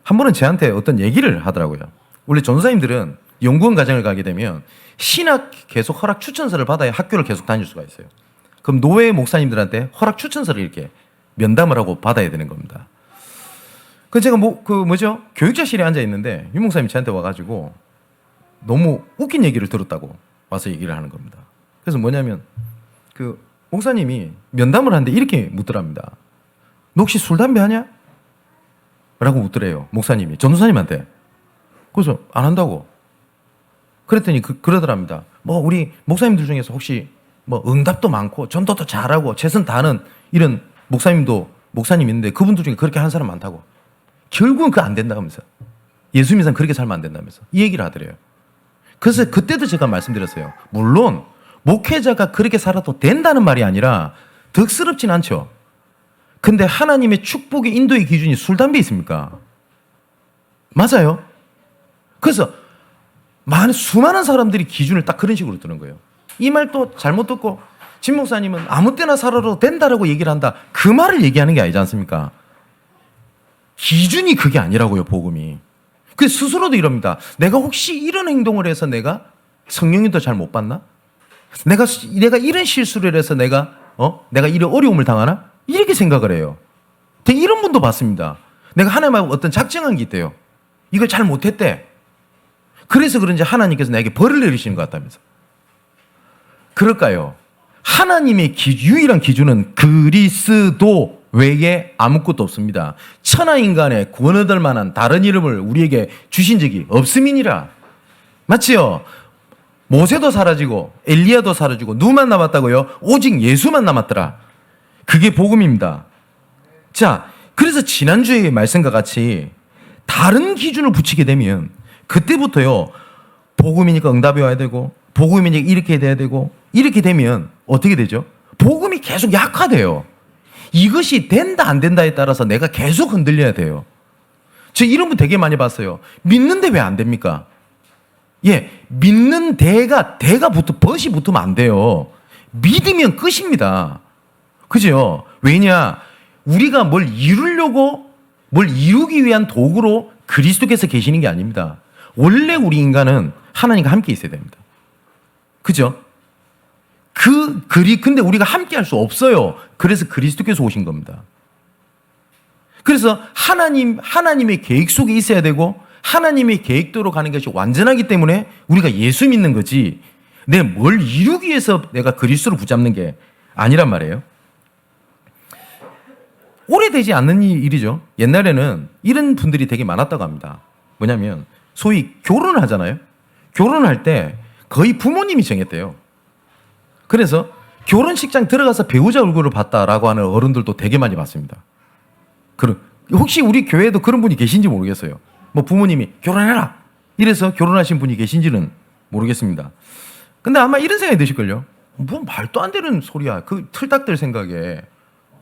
한 번은 저한테 어떤 얘기를 하더라고요. 원래 전도사님들은 연구원 과정을 가게 되면 신학 계속 허락 추천서를 받아야 학교를 계속 다닐 수가 있어요. 그럼 노회 목사님들한테 허락 추천서를 이렇게 면담을 하고 받아야 되는 겁니다. 그 제가 교육자실에 앉아 있는데 윤 목사님이 저한테 와가지고 너무 웃긴 얘기를 들었다고 와서 얘기를 하는 겁니다. 그래서 뭐냐면 그 목사님이 면담을 하는데 이렇게 묻더랍니다. 너 혹시 술 담배 하냐? 라고 묻더래요. 목사님이 전도사님한테. 그래서 안 한다고. 그랬더니 그러더랍니다. 우리 목사님들 중에서 혹시 응답도 많고 전도도 잘하고 최선 다하는 이런 목사님 있는데 그분들 중에 그렇게 하는 사람 많다고. 결국은 그거 안 된다면서. 예수 믿는 사람 그렇게 살면 안 된다면서. 이 얘기를 하더래요. 그래서 그때도 제가 말씀드렸어요. 물론 목회자가 그렇게 살아도 된다는 말이 아니라 덕스럽진 않죠. 근데 하나님의 축복의 인도의 기준이 술, 담배 있습니까? 맞아요. 그래서 수많은 사람들이 기준을 딱 그런 식으로 드는 거예요. 이 말 또 잘못 듣고 진 목사님은 아무 때나 살아도 된다라고 얘기를 한다. 그 말을 얘기하는 게 아니지 않습니까? 기준이 그게 아니라고요, 복음이. 그 스스로도 이럽니다. 내가 혹시 이런 행동을 해서 내가 성령이 더 잘 못 받나? 내가 이런 실수를 해서 내가 이런 어려움을 당하나? 이렇게 생각을 해요. 되게 이런 분도 봤습니다. 내가 하나님하고 어떤 작정한 게 있대요. 이걸 잘 못했대. 그래서 그런지 하나님께서 나에게 벌을 내리시는 것 같다면서. 그럴까요? 하나님의 유일한 기준은 그리스도 외에 아무것도 없습니다. 천하인간의 구원 얻을 만한 다른 이름을 우리에게 주신 적이 없음이니라. 맞지요? 모세도 사라지고 엘리야도 사라지고 누구만 남았다고요? 오직 예수만 남았더라. 그게 복음입니다. 자, 그래서 지난주의 말씀과 같이 다른 기준을 붙이게 되면 그때부터요, 복음이니까 응답이 와야 되고 복음이니까 이렇게 돼야 되고 이렇게 되면 어떻게 되죠? 복음이 계속 약화돼요. 이것이 된다 안 된다에 따라서 내가 계속 흔들려야 돼요. 저 이런 분 되게 많이 봤어요. 믿는데 왜 안 됩니까? 예, 믿는 대가 벗이 붙으면 안 돼요. 믿으면 끝입니다. 그죠? 왜냐? 우리가 뭘 이루기 위한 도구로 그리스도께서 계시는 게 아닙니다. 원래 우리 인간은 하나님과 함께 있어야 됩니다. 그죠? 근데 우리가 함께 할 수 없어요. 그래서 그리스도께서 오신 겁니다. 그래서 하나님의 계획 속에 있어야 되고 하나님의 계획대로 가는 것이 완전하기 때문에 우리가 예수 믿는 거지, 내가 뭘 이루기 위해서 내가 그리스도를 붙잡는 게 아니란 말이에요. 오래되지 않는 일이죠. 옛날에는 이런 분들이 되게 많았다고 합니다. 뭐냐면 소위 결혼을 하잖아요. 결혼할 때 거의 부모님이 정했대요. 그래서 결혼식장 들어가서 배우자 얼굴을 봤다라고 하는 어른들도 되게 많이 봤습니다. 혹시 우리 교회에도 그런 분이 계신지 모르겠어요. 뭐 부모님이 결혼해라 이래서 결혼하신 분이 계신지는 모르겠습니다. 근데 아마 이런 생각이 드실걸요. 뭐 말도 안 되는 소리야. 그 틀딱들 생각에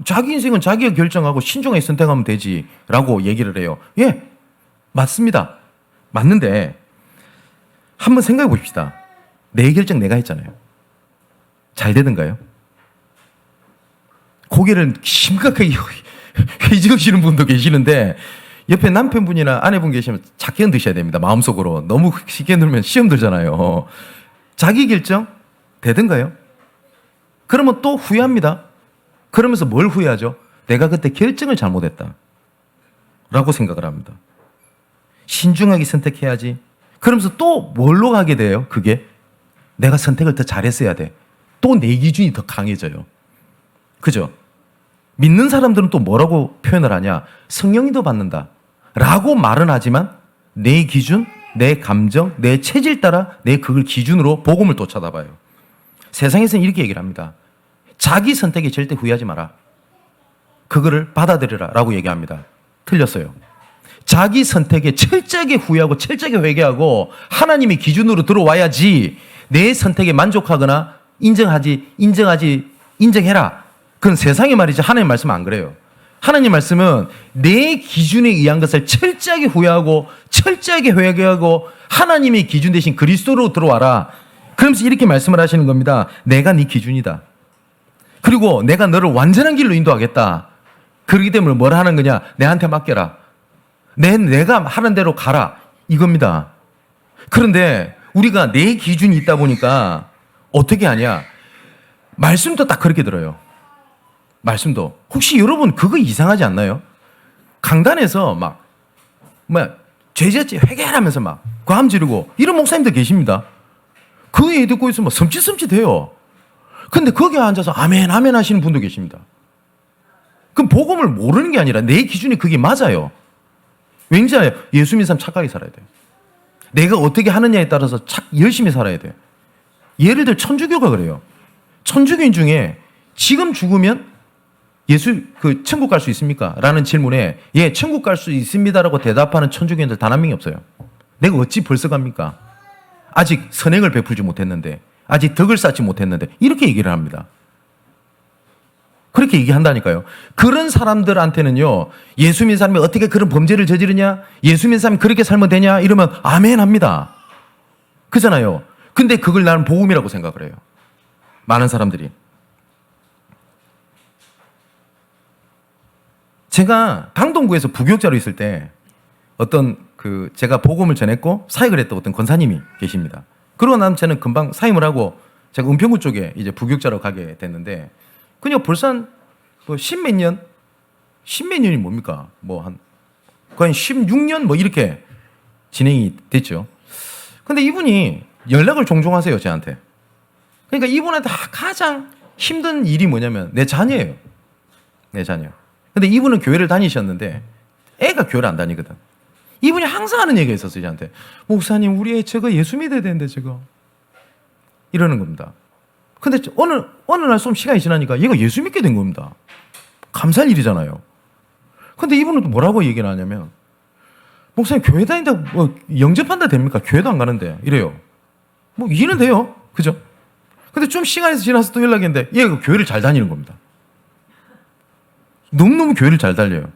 자기 인생은 자기가 결정하고 신중하게 선택하면 되지라고 얘기를 해요. 예, 맞습니다. 맞는데 한번 생각해 보십시다. 내 결정 내가 했잖아요. 잘 되던가요? 고개를 심각하게 휘저으시는 분도 계시는데 옆에 남편분이나 아내분 계시면 작게 흔드셔야 됩니다. 마음속으로. 너무 쉽게 흔들면 시험 들잖아요. 자기 결정 되던가요? 그러면 또 후회합니다. 그러면서 뭘 후회하죠? 내가 그때 결정을 잘못했다 라고 생각을 합니다. 신중하게 선택해야지. 그러면서 또 뭘로 가게 돼요? 그게 내가 선택을 더 잘했어야 돼. 또 내 기준이 더 강해져요. 그죠? 믿는 사람들은 또 뭐라고 표현을 하냐? 성령이 더 받는다 라고 말은 하지만 내 기준, 내 감정, 내 체질 따라 내 그걸 기준으로 복음을 또 쳐다봐요. 세상에서는 이렇게 얘기를 합니다. 자기 선택에 절대 후회하지 마라. 그거를 받아들여라 라고 얘기합니다. 틀렸어요. 자기 선택에 철저하게 후회하고 철저하게 회개하고 하나님의 기준으로 들어와야지 내 선택에 만족하거나 인정해라. 그건 세상의 말이지 하나님 말씀은 안 그래요. 하나님 말씀은 내 기준에 의한 것을 철저하게 후회하고 철저하게 회개하고 하나님의 기준 대신 그리스도로 들어와라. 그러면서 이렇게 말씀을 하시는 겁니다. 내가 네 기준이다. 그리고 내가 너를 완전한 길로 인도하겠다. 그렇기 때문에 뭘 하는 거냐? 내한테 맡겨라. 내가 하는 대로 가라. 이겁니다. 그런데 우리가 내 기준이 있다 보니까 어떻게 하냐? 말씀도 딱 그렇게 들어요. 말씀도. 혹시 여러분 그거 이상하지 않나요? 강단에서 죄졌지 회개하면서 과음 지르고 이런 목사님들 계십니다. 그 얘기 듣고 있으면 섬찟섬찟해요. 근데 거기에 앉아서 아멘 아멘 하시는 분도 계십니다. 그럼 복음을 모르는 게 아니라 내 기준이 그게 맞아요. 왠지 알아요? 예수 믿는 사람 착하게 살아야 돼요. 내가 어떻게 하느냐에 따라서 열심히 살아야 돼요. 예를 들어 천주교가 그래요. 천주교인 중에 지금 죽으면 천국 갈 수 있습니까? 라는 질문에 예, 천국 갈 수 있습니다라고 대답하는 천주교인들 단 한 명이 없어요. 내가 어찌 벌써 갑니까? 아직 선행을 베풀지 못했는데, 아직 덕을 쌓지 못했는데 이렇게 얘기를 합니다. 그렇게 얘기한다니까요. 그런 사람들한테는요, 예수 믿는 사람이 어떻게 그런 범죄를 저지르냐? 예수 믿는 사람이 그렇게 살면 되냐? 이러면 아멘 합니다. 그잖아요. 근데 그걸 나는 복음이라고 생각을 해요. 많은 사람들이. 제가 강동구에서 부교육자로 있을 때 어떤 제가 복음을 전했고 사역을 했던 어떤 권사님이 계십니다. 그러고 나면 저는 금방 사임을 하고 제가 은평구 쪽에 이제 부교육자로 가게 됐는데 그냥 벌써 한 십몇 년이 뭡니까? 거의 16년 뭐 이렇게 진행이 됐죠. 근데 이분이 연락을 종종 하세요, 저한테. 그러니까 이분한테 가장 힘든 일이 뭐냐면 내 자녀예요. 내 자녀. 근데 이분은 교회를 다니셨는데 애가 교회를 안 다니거든. 이분이 항상 하는 얘기가 있었어요, 저한테. 목사님, 우리 애 저거 예수 믿어야 되는데 저거. 이러는 겁니다. 근데 어느 날 좀 시간이 지나니까 얘가 예수 믿게 된 겁니다. 감사할 일이잖아요. 근데 이분은 또 뭐라고 얘기를 하냐면 목사님 교회 다닌다고 영접한다 됩니까? 교회도 안 가는데 이래요. 이해는 돼요. 그죠? 근데 좀 시간이 지나서 또 연락이 했는데 얘가 교회를 잘 다니는 겁니다. 너무너무 교회를 잘 달려요.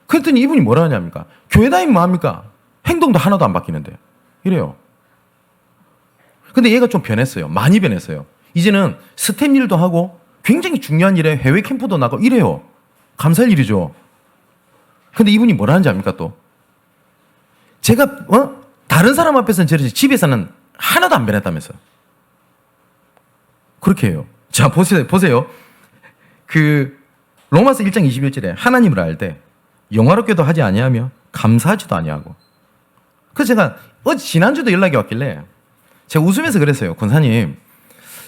그랬더니 이분이 뭐라 하냐니까 교회 다니면 뭐합니까? 행동도 하나도 안 바뀌는데 이래요. 근데 얘가 좀 변했어요. 많이 변했어요. 이제는 스텝 일도 하고 굉장히 중요한 일에 해외 캠프도 나가고 이래요. 감사할 일이죠. 근데 이분이 뭐라 하는지 압니까 또? 제가 다른 사람 앞에서는 저러지 집에서는 하나도 안 변했다면서. 그렇게 해요. 자, 보세요. 로마서 1장 21절에 하나님을 알 때 영화롭게도 하지 아니하며 감사하지도 아니하고. 그래서 제가 지난주도 연락이 왔길래 제가 웃으면서 그랬어요.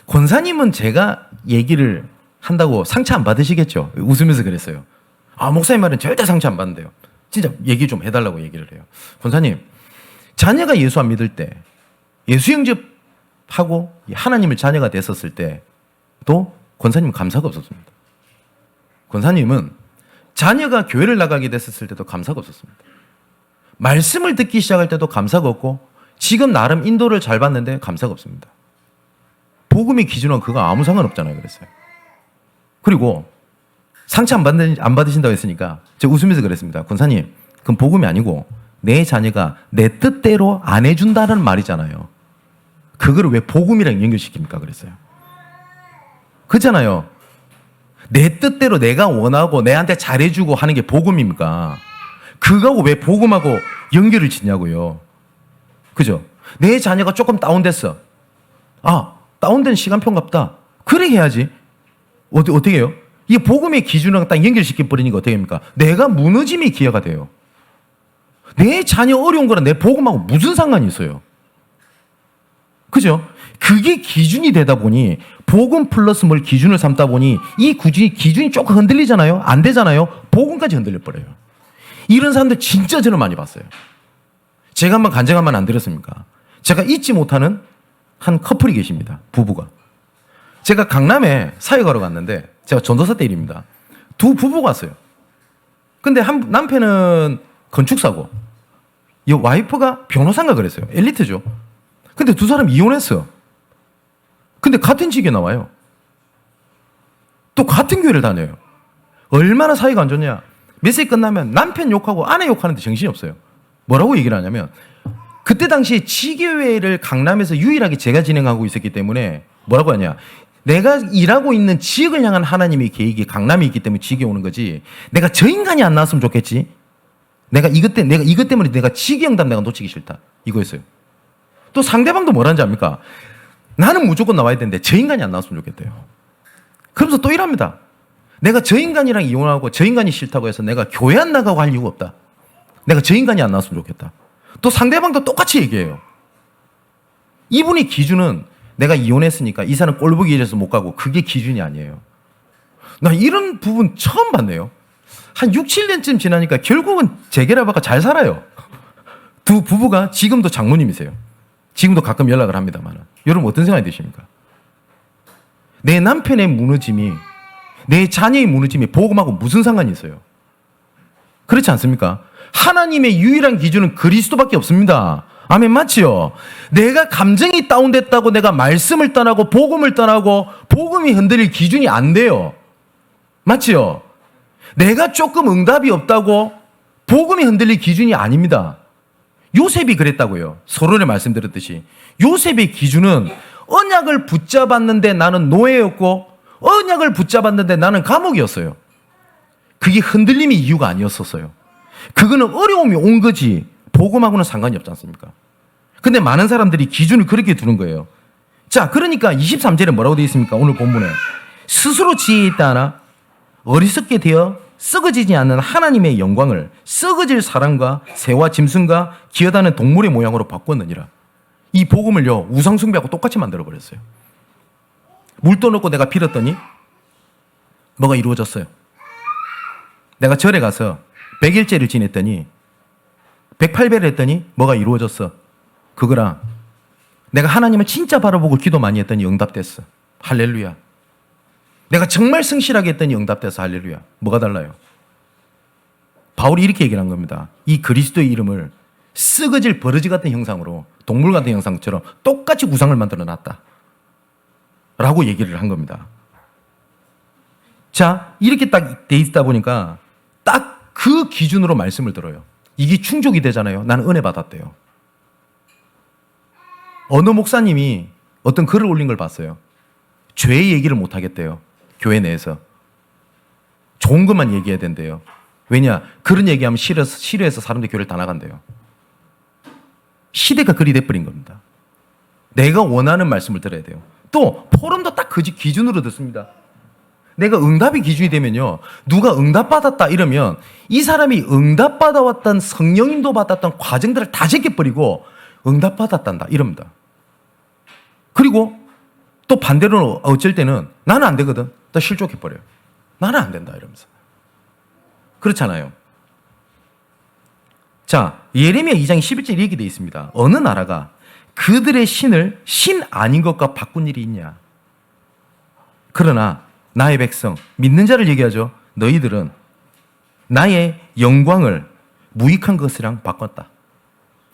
권사님은 제가 얘기를 한다고 상처 안 받으시겠죠? 웃으면서 그랬어요. 목사님 말은 절대 상처 안 받는데요. 진짜 얘기 좀 해달라고 얘기를 해요. 권사님, 자녀가 예수 안 믿을 때 예수 영접하고 하나님을 자녀가 됐었을 때도 권사님은 감사가 없었습니다. 권사님은 자녀가 교회를 나가게 됐었을 때도 감사가 없었습니다. 말씀을 듣기 시작할 때도 감사가 없고 지금 나름 인도를 잘 받는데 감사가 없습니다. 복음의 기준은 그거 아무 상관없잖아요. 그랬어요. 그리고 상처 안 받으신다고 했으니까 제가 웃으면서 그랬습니다. 권사님, 그건 복음이 아니고 내 자녀가 내 뜻대로 안 해준다는 말이잖아요. 그거를 왜 복음이랑 연결시킵니까? 그랬어요. 그렇잖아요. 내 뜻대로 내가 원하고 내한테 잘해주고 하는 게 복음입니까? 그거하고 왜 복음하고 연결을 짓냐고요. 그죠? 내 자녀가 조금 다운됐어. 다운된 시간표인갑다. 그래 해야지. 어떻게 해요? 이게 복음의 기준을 딱 연결시켜버리니까 어떻게 합니까? 내가 무너짐이 기회가 돼요. 내 자녀 어려운 거랑 내 복음하고 무슨 상관이 있어요? 그죠? 그게 기준이 되다 보니 복음 플러스 뭘 기준을 삼다 보니 이 기준이 조금 흔들리잖아요. 안 되잖아요. 복음까지 흔들려버려요. 이런 사람들 진짜 저는 많이 봤어요. 제가 한번 간증한 말 안 들었습니까? 제가 잊지 못하는 한 커플이 계십니다. 부부가. 제가 강남에 사역하러 갔는데 제가 전도사 때 일입니다. 두 부부가 왔어요. 근데 남편은 건축사고 이 와이프가 변호사인가 그랬어요. 엘리트죠. 근데 두 사람 이혼했어요. 근데 같은 직에 나와요. 또 같은 교회를 다녀요. 얼마나 사이가 안 좋냐. 메시지 끝나면 남편 욕하고 아내 욕하는데 정신이 없어요. 뭐라고 얘기를 하냐면 그때 당시에 지교회를 강남에서 유일하게 제가 진행하고 있었기 때문에 뭐라고 하냐. 내가 일하고 있는 지역을 향한 하나님의 계획이 강남에 있기 때문에 지교에 오는 거지. 내가 저 인간이 안 나왔으면 좋겠지. 내가 이것 때문에 내가 지교 영담 내가 놓치기 싫다. 이거였어요. 또 상대방도 뭐라는지 압니까? 나는 무조건 나와야 되는데 저 인간이 안 나왔으면 좋겠대요. 그러면서 또 이랍니다. 내가 저 인간이랑 이혼하고 저 인간이 싫다고 해서 내가 교회 안 나가고 할 이유가 없다. 내가 저 인간이 안 나왔으면 좋겠다. 또 상대방도 똑같이 얘기해요. 이분의 기준은 내가 이혼했으니까 이 사람 꼴 보기 싫어서 못 가고 그게 기준이 아니에요. 나 이런 부분 처음 봤네요. 한 6, 7년쯤 지나니까 결국은 재결합하고 잘 살아요. 두 부부가 지금도 장모님이세요. 지금도 가끔 연락을 합니다만 여러분 어떤 생각이 드십니까? 내 남편의 무너짐이 내 자녀의 무너짐이 복음하고 무슨 상관이 있어요? 그렇지 않습니까? 하나님의 유일한 기준은 그리스도밖에 없습니다. 아멘, 맞지요? 내가 감정이 다운됐다고 내가 말씀을 떠나고 복음을 떠나고 복음이 흔들릴 기준이 안 돼요. 맞지요? 내가 조금 응답이 없다고 복음이 흔들릴 기준이 아닙니다. 요셉이 그랬다고요. 서론에 말씀드렸듯이. 요셉의 기준은 언약을 붙잡았는데 나는 노예였고 언약을 붙잡았는데 나는 감옥이었어요. 그게 흔들림의 이유가 아니었었어요. 그거는 어려움이 온 거지 복음하고는 상관이 없지 않습니까? 근데 많은 사람들이 기준을 그렇게 두는 거예요. 자, 그러니까 23절에 뭐라고 되어 있습니까? 오늘 본문에 스스로 지혜 있다 하나 어리석게 되어 썩어지지 않는 하나님의 영광을 썩어질 사람과 새와 짐승과 기어다니는 동물의 모양으로 바꿨느니라. 이 복음을요 우상숭배하고 똑같이 만들어버렸어요. 물 떠놓고 내가 빌었더니 뭐가 이루어졌어요. 내가 절에 가서 100일째를 지냈더니 108배를 했더니 뭐가 이루어졌어. 그거랑 내가 하나님을 진짜 바라보고 기도 많이 했더니 응답됐어. 할렐루야. 내가 정말 성실하게 했더니 응답돼서 할렐루야. 뭐가 달라요? 바울이 이렇게 얘기를 한 겁니다. 이 그리스도의 이름을 썩어질 버러지 같은 형상으로 동물 같은 형상처럼 똑같이 구상을 만들어 놨다 라고 얘기를 한 겁니다. 자, 이렇게 딱 돼 있다 보니까 딱 그 기준으로 말씀을 들어요. 이게 충족이 되잖아요. 나는 은혜 받았대요. 어느 목사님이 어떤 글을 올린 걸 봤어요. 죄의 얘기를 못 하겠대요. 교회 내에서. 좋은 것만 얘기해야 된대요. 왜냐? 그런 얘기하면 싫어해서 사람들이 교회를 다 나간대요. 시대가 그리 돼버린 겁니다. 내가 원하는 말씀을 들어야 돼요. 또 포럼도 딱 그 기준으로 듣습니다. 내가 응답이 기준이 되면요. 누가 응답받았다 이러면 이 사람이 응답받아왔던 성령님도 받았던 과정들을 다 제껴버리고 응답받았단다 이럽니다. 그리고 또 반대로 어쩔 때는 나는 안 되거든. 또 실족해버려요. 나는 안 된다 이러면서. 그렇잖아요. 자, 예레미야 2장 11절 이렇게 되어 있습니다. 어느 나라가 그들의 신을 신 아닌 것과 바꾼 일이 있냐. 그러나 나의 백성, 믿는 자를 얘기하죠. 너희들은 나의 영광을 무익한 것이랑 바꿨다.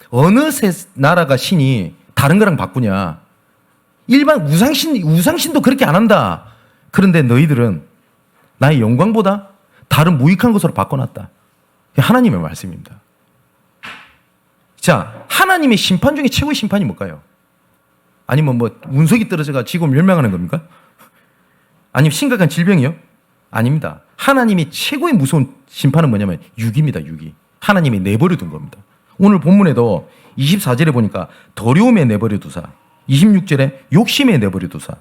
어느 나라가 신이 다른 거랑 바꾸냐. 일반 우상신도 그렇게 안 한다. 그런데 너희들은 나의 영광보다 다른 무익한 것으로 바꿔놨다. 하나님의 말씀입니다. 자, 하나님의 심판 중에 최고의 심판이 뭘까요? 아니면 뭐 운석이 떨어져가 지구 멸망하는 겁니까? 아니면 심각한 질병이요? 아닙니다. 하나님이 최고의 무서운 심판은 뭐냐면 유기입니다. 유기. 하나님이 내버려 둔 겁니다. 오늘 본문에도 24절에 보니까 더러움에 내버려 두사, 26절에 욕심에 내버려 두사,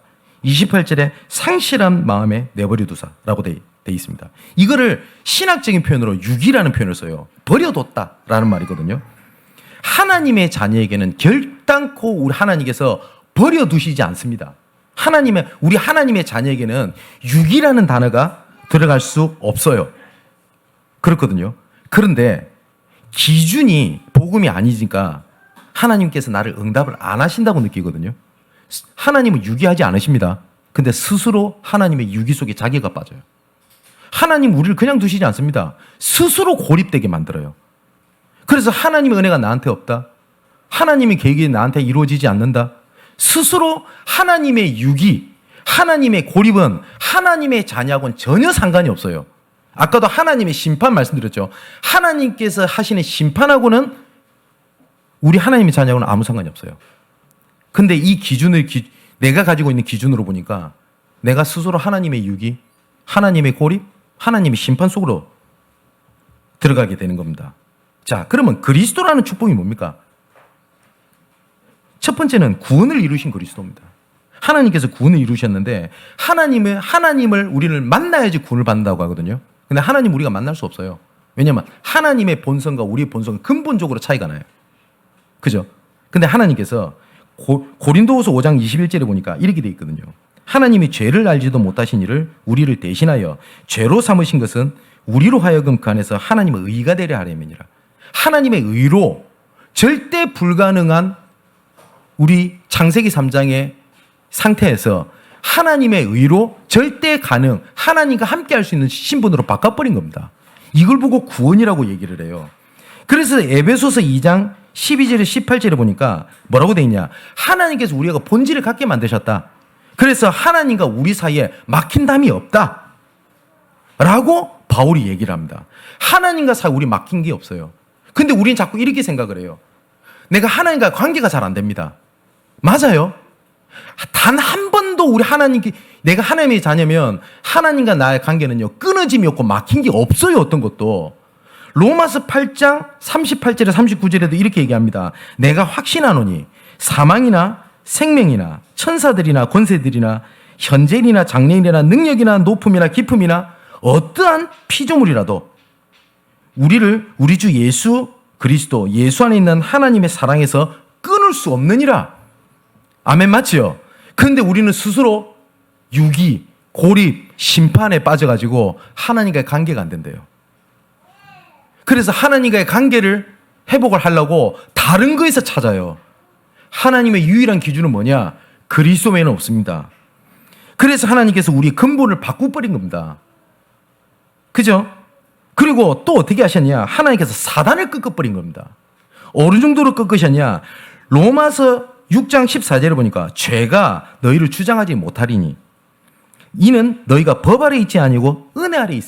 28절에 상실한 마음에 내버려 두사라고 돼 있습니다. 이거를 신학적인 표현으로 유기라는 표현을 써요. 버려뒀다라는 말이거든요. 하나님의 자녀에게는 결단코 우리 하나님께서 버려두시지 않습니다. 우리 하나님의 자녀에게는 유기라는 단어가 들어갈 수 없어요. 그렇거든요. 그런데 기준이 복음이 아니니까 하나님께서 나를 응답을 안 하신다고 느끼거든요. 하나님은 유기하지 않으십니다. 근데 스스로 하나님의 유기 속에 자기가 빠져요. 하나님 우리를 그냥 두시지 않습니다. 스스로 고립되게 만들어요. 그래서 하나님의 은혜가 나한테 없다. 하나님의 계획이 나한테 이루어지지 않는다. 스스로 하나님의 유기, 하나님의 고립은 하나님의 자녀하고는 전혀 상관이 없어요. 아까도 하나님의 심판 말씀드렸죠. 하나님께서 하시는 심판하고는 우리 하나님의 자녀하고는 아무 상관이 없어요. 근데 이 기준을 내가 가지고 있는 기준으로 보니까 내가 스스로 하나님의 유기, 하나님의 고립, 하나님의 심판 속으로 들어가게 되는 겁니다. 자, 그러면 그리스도라는 축복이 뭡니까? 첫 번째는 구원을 이루신 그리스도입니다. 하나님께서 구원을 이루셨는데 하나님을 우리를 만나야지 구원을 받는다고 하거든요. 근데 하나님 우리가 만날 수 없어요. 왜냐하면 하나님의 본성과 우리의 본성은 근본적으로 차이가 나요. 그죠? 근데 하나님께서 고린도후서 5장 21절에 보니까 이렇게 돼 있거든요. 하나님이 죄를 알지도 못하신 이를 우리를 대신하여 죄로 삼으신 것은 우리로 하여금 그 안에서 하나님의 의가 되려 하려면이라. 하나님의 의로 절대 불가능한 우리 창세기 3장의 상태에서 하나님의 의로 절대 가능, 하나님과 함께 할 수 있는 신분으로 바꿔버린 겁니다. 이걸 보고 구원이라고 얘기를 해요. 그래서 에베소서 2장 12절에 18절에 보니까 뭐라고 돼 있냐. 하나님께서 우리가 본질을 갖게 만드셨다. 그래서 하나님과 우리 사이에 막힌 담이 없다 라고 바울이 얘기를 합니다. 하나님과 사이 우리 막힌 게 없어요. 근데 우리는 자꾸 이렇게 생각을 해요. 내가 하나님과 관계가 잘 안 됩니다. 맞아요. 단 한 번도 우리 내가 하나님의 자녀면 하나님과 나의 관계는요, 끊어짐이 없고 막힌 게 없어요, 어떤 것도. 로마서 8장 38절에 39절에도 이렇게 얘기합니다. 내가 확신하노니 사망이나 생명이나 천사들이나 권세들이나 현재이나 장래이나 능력이나 높음이나 깊음이나 어떠한 피조물이라도 우리를 우리 주 예수 그리스도 예수 안에 있는 하나님의 사랑에서 끊을 수 없느니라. 아멘, 맞지요? 그런데 우리는 스스로 유기, 고립, 심판에 빠져가지고 하나님과의 관계가 안 된대요. 그래서 하나님과의 관계를 회복을 하려고 다른 거에서 찾아요. 하나님의 유일한 기준은 뭐냐? 그리스도 외에는 없습니다. 그래서 하나님께서 우리의 근본을 바꾸버린 겁니다. 그죠? 그리고 또 어떻게 하셨냐? 하나님께서 사단을 꺾어버린 겁니다. 어느 정도로 꺾으셨냐? 로마서 6장 14절에 보니까 죄가 너희를 주장하지 못하리니 이는 너희가 법 아래 있지 아니고 은혜 아래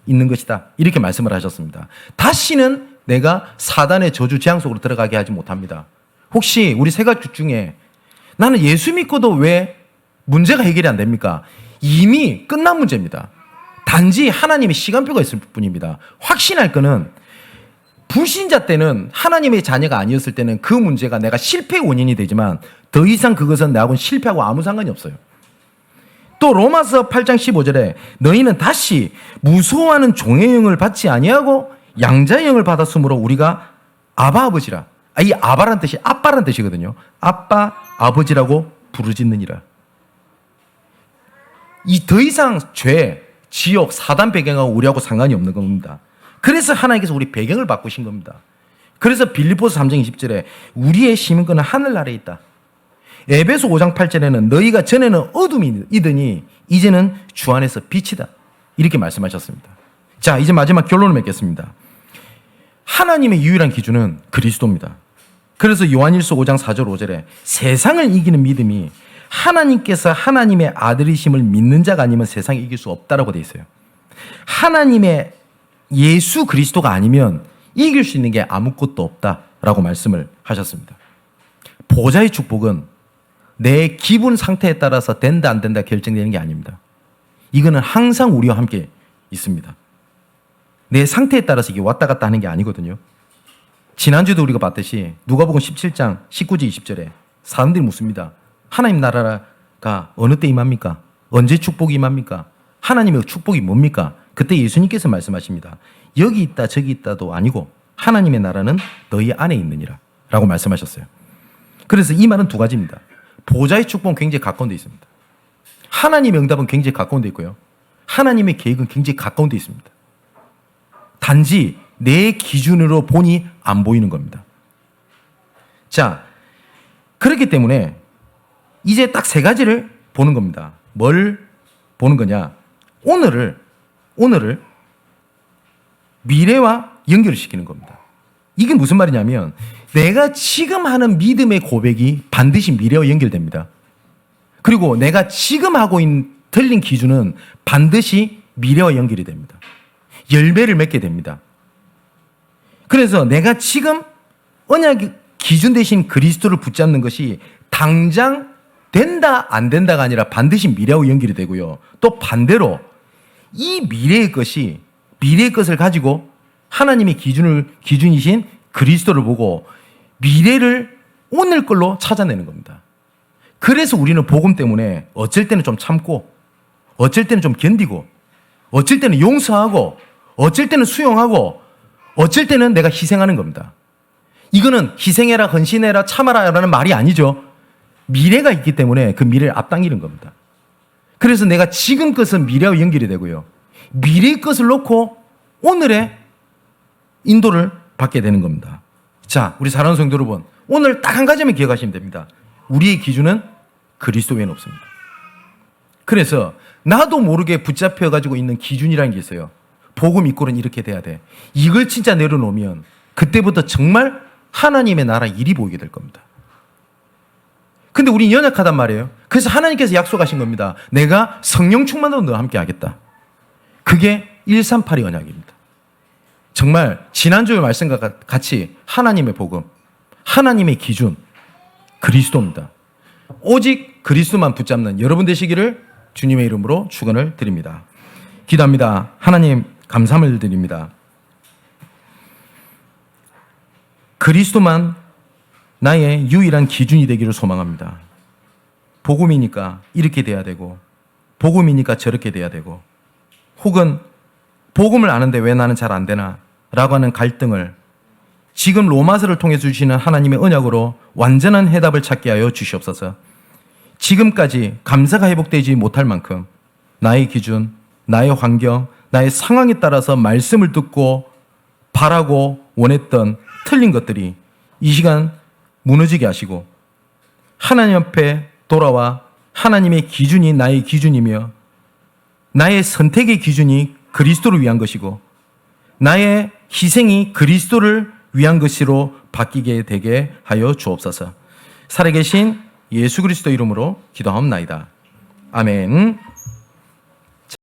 있는 것이다. 이렇게 말씀을 하셨습니다. 다시는 내가 사단의 저주 재앙 속으로 들어가게 하지 못합니다. 혹시 우리 세 가지 중에 나는 예수 믿고도 왜 문제가 해결이 안 됩니까? 이미 끝난 문제입니다. 단지 하나님의 시간표가 있을 뿐입니다. 확신할 거는 불신자 때는 하나님의 자녀가 아니었을 때는 그 문제가 내가 실패의 원인이 되지만 더 이상 그것은 나하고는 실패하고 아무 상관이 없어요. 또 로마서 8장 15절에 너희는 다시 무소하는 종의 영을 받지 아니하고 양자의 영을 받았으므로 우리가 아바 아버지라. 이 아바란 뜻이 아빠란 뜻이거든요. 아빠 아버지라고 부르짖느니라. 이 더 이상 죄, 지옥, 사단 배경하고 우리하고 상관이 없는 겁니다. 그래서 하나님께서 우리 배경을 바꾸신 겁니다. 그래서 빌립보서 3장 20절에 우리의 시민권은 하늘 아래에 있다. 에베소 5장 8절에는 너희가 전에는 어둠이더니 이제는 주 안에서 빛이다. 이렇게 말씀하셨습니다. 자, 이제 마지막 결론을 맺겠습니다. 하나님의 유일한 기준은 그리스도입니다. 그래서 요한일서 5장 4절 5절에 세상을 이기는 믿음이 하나님께서 하나님의 아들이심을 믿는 자가 아니면 세상을 이길 수 없다라고 되어 있어요. 하나님의 예수 그리스도가 아니면 이길 수 있는 게 아무것도 없다라고 말씀을 하셨습니다. 보좌의 축복은 내 기분 상태에 따라서 된다 안 된다 결정되는 게 아닙니다. 이거는 항상 우리와 함께 있습니다. 내 상태에 따라서 이게 왔다 갔다 하는 게 아니거든요. 지난주에도 우리가 봤듯이 누가복음 17장 19절 20절에 사람들이 묻습니다. 하나님 나라가 어느 때 임합니까? 언제 축복이 임합니까? 하나님의 축복이 뭡니까? 그때 예수님께서 말씀하십니다. 여기 있다 저기 있다도 아니고 하나님의 나라는 너희 안에 있느니라 라고 말씀하셨어요. 그래서 이 말은 두 가지입니다. 보좌의 축복은 굉장히 가까운 데 있습니다. 하나님의 응답은 굉장히 가까운 데 있고요. 하나님의 계획은 굉장히 가까운 데 있습니다. 단지 내 기준으로 보니 안 보이는 겁니다. 자, 그렇기 때문에 이제 딱 세 가지를 보는 겁니다. 뭘 보는 거냐? 오늘을 미래와 연결을 시키는 겁니다. 이게 무슨 말이냐면 내가 지금 하는 믿음의 고백이 반드시 미래와 연결됩니다. 그리고 내가 지금 하고 있는 틀린 기준은 반드시 미래와 연결이 됩니다. 열매를 맺게 됩니다. 그래서 내가 지금 언약의 기준 대신 그리스도를 붙잡는 것이 당장 된다 안 된다가 아니라 반드시 미래와 연결이 되고요. 또 반대로 이 미래의 것을 가지고 하나님의 기준이신 그리스도를 보고 미래를 오늘 걸로 찾아내는 겁니다. 그래서 우리는 복음 때문에 어쩔 때는 좀 참고 어쩔 때는 좀 견디고 어쩔 때는 용서하고 어쩔 때는 수용하고 어쩔 때는 내가 희생하는 겁니다. 이거는 희생해라, 헌신해라, 참아라라는 말이 아니죠. 미래가 있기 때문에 그 미래를 앞당기는 겁니다. 그래서 내가 지금 것은 미래와 연결이 되고요. 미래의 것을 놓고 오늘의 인도를 받게 되는 겁니다. 자, 우리 사랑하는 성도 여러분, 오늘 딱 한 가지만 기억하시면 됩니다. 우리의 기준은 그리스도 외에는 없습니다. 그래서 나도 모르게 붙잡혀가지고 있는 기준이라는 게 있어요. 복음 이꼴은 이렇게 돼야 돼. 이걸 진짜 내려놓으면 그때부터 정말 하나님의 나라 일이 보이게 될 겁니다. 근데 우린 연약하단 말이에요. 그래서 하나님께서 약속하신 겁니다. 내가 성령 충만으로 너와 함께 하겠다. 그게 138의 언약입니다. 정말 지난주의 말씀과 같이 하나님의 복음, 하나님의 기준, 그리스도입니다. 오직 그리스도만 붙잡는 여러분 되시기를 주님의 이름으로 축원을 드립니다. 기도합니다. 하나님 감사함을 드립니다. 그리스도만 나의 유일한 기준이 되기를 소망합니다. 복음이니까 이렇게 돼야 되고, 복음이니까 저렇게 돼야 되고, 혹은 복음을 아는데 왜 나는 잘 안 되나 라고 하는 갈등을 지금 로마서를 통해 주시는 하나님의 언약으로 완전한 해답을 찾게 하여 주시옵소서. 지금까지 감사가 회복되지 못할 만큼 나의 기준, 나의 환경, 나의 상황에 따라서 말씀을 듣고 바라고 원했던 틀린 것들이 이 시간 무너지게 하시고, 하나님 앞에 돌아와 하나님의 기준이 나의 기준이며 나의 선택의 기준이 그리스도를 위한 것이고 나의 희생이 그리스도를 위한 것으로 바뀌게 되게 하여 주옵소서. 살아계신 예수 그리스도 이름으로 기도하옵나이다. 아멘.